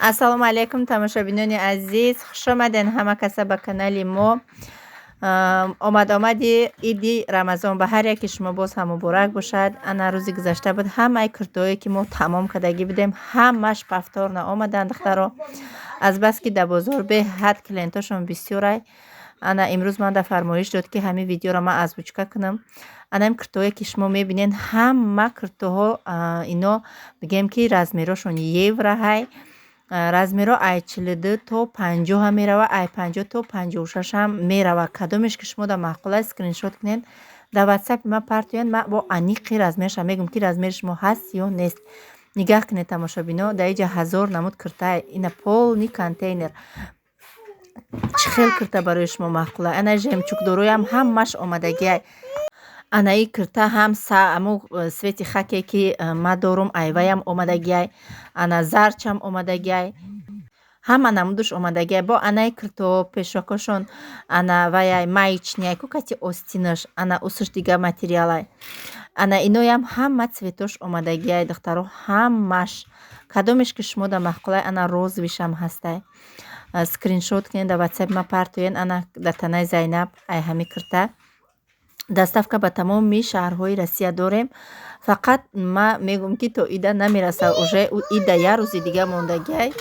ассалому алайкум тамошобинони азиз, хуш омаден ҳама каса ба канали мо. Омади иди рамазон ба ҳар яки шумо боз ҳам муборак бошад. Ана рӯзи гузашта буд ҳамаи куртое ки мо тамом кардагӣ будем ҳамаш пафтор наомаданд духтаро, азбаски да бозор беҳад клиентошон бисёрай. Ана имрӯз ман да фармоиш дод ки ҳамин видеоро ман озвучка кунам. Ана ин куртое ки шумо мебинед ҳама куртоҳо ино бигем ки размерошон евро ҳай. размеро ай 42 то 50 ҳам мерава, ай 50 то 56 ҳам мерава. Кадомеш ки шумо да маъқулай скриншот кунед, да ватсапи ма партояд, ма бо аниқи размерша мегум ки размери шумо ҳаст ё нест. Нигаҳ кунед тамошобино, да иҷа 1000 намуд куртае, ина полни контейнер. Чӣ хел курта барои шумо маъқулай? Ана жемчугдороям ҳамаш омадагиай. Ана и курта ҳам аму свети хаке ки ма дорум айваям омадагиай. Ана зарчам омадагиай. Ҳама намудуш омадагиай. Бо анаи курто пешакошон ана ваяй маечняй кукати остинош. Ана усуш дига материалай. Ана иноям ҳама цветош омадагиай духтаро, ҳамаш. Кадомеш ки шумо да маъқулай, ана розвишам ҳастай. Скриншот кунед да ватсапи ма партояд. Ана да танаи Зайнаб ай ҳами курта. Доставка ба тамоми шаҳрҳои Россия дорем. Фақат ма мегум ки то ида намераса, уже ида я рӯзи дига мондагиай.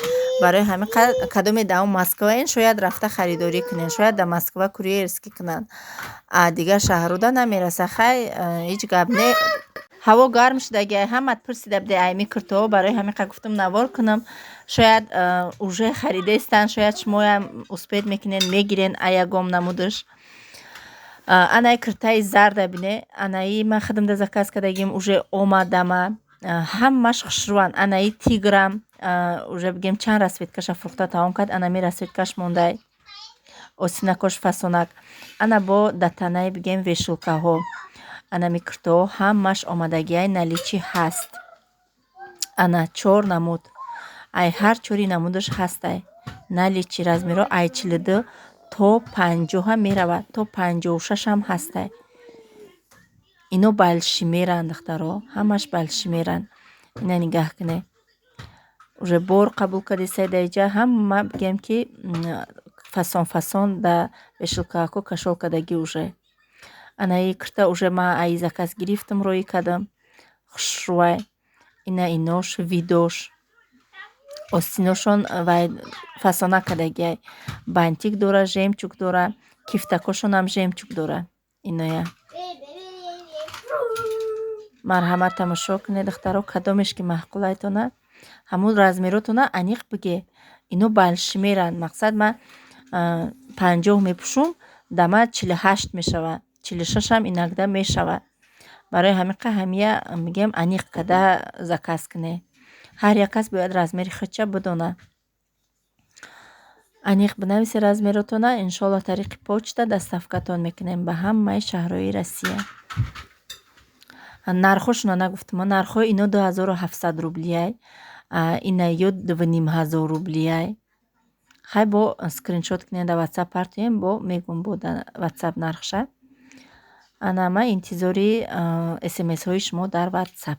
Барои ҳамин кадоме да Москваен, шояд рафта харидорӣ кунен, шояд да Москва курьерский кунанд. Дига шаҳруда намераса. Хай ҳеҷ гап не. ҳаво гарм шудагиай. ҳамат пурсида будед айми куртоҳо, барои ҳамин гуфтам навор кунам. Шояд уже харидестанд, шояд шумоям успед мекунен мегирен аягом намудаш. Анаи куртаи зарда бине, анаи ма хадамда заказ кардагим уже омадама. Ҳамаш хушрӯанд. Анаи тиграм уже бигем чанд расветкаша фурӯхта тамом кард. Анами расветкаш мондай. Осинакош фасонак. Ана бо датанаи бигем вешулкаҳо. Анами куртоҳо ҳамаш омадагиай наличи ҳаст. Ана 4 намуд. Ай ҳар 4 намудаш ҳастай. Наличи размеро ай 42 то 50 ҳам меравад, то 56 ҳам ҳастай. Ино балшимеранд духтаро, ҳамаш балшимеранд. Ина нигаҳ кунед. Уже бор қабул кардисай да иҷа ҳама бигем ки фасон да вешилкаҳако кашол кардагӣ уже. Анаи курта уже ма аи заказ гирифтам роӣ кардам. Хушрӯай. Ина инош видош. Остиношон вай фасона кардагиай. Бантик дора, жемчуг дора, кифтакошонам жемчуг дора. Иноя. Марҳамат тамошо кунед духтаро, кадомеш ки маъқулайтона, ҳамун размеротона аниқ биге. Ино балшимеранд. Мақсад ма 50 мепӯшум, дама 48 мешавад. 46 ҳам инагда мешавад. Барои ҳамиқа ҳамия мигем аниқ карда заказ кунед. ҳар як кас бояд размери худша бидона. Аниқ бинависед размеротона, иншоалло тариқи почта доставкатон мекунем ба ҳамаи шаҳрҳои Россия. Нархошона нагуфтам. Нархҳои ино 2700 рублияй. Ина ё 2500 рублияй. Хай бо скриншот кунед да ватсап партоем, бо мегум бо да ватсап нархша. Ана ма интизори смс ҳои шумо дар ватсап.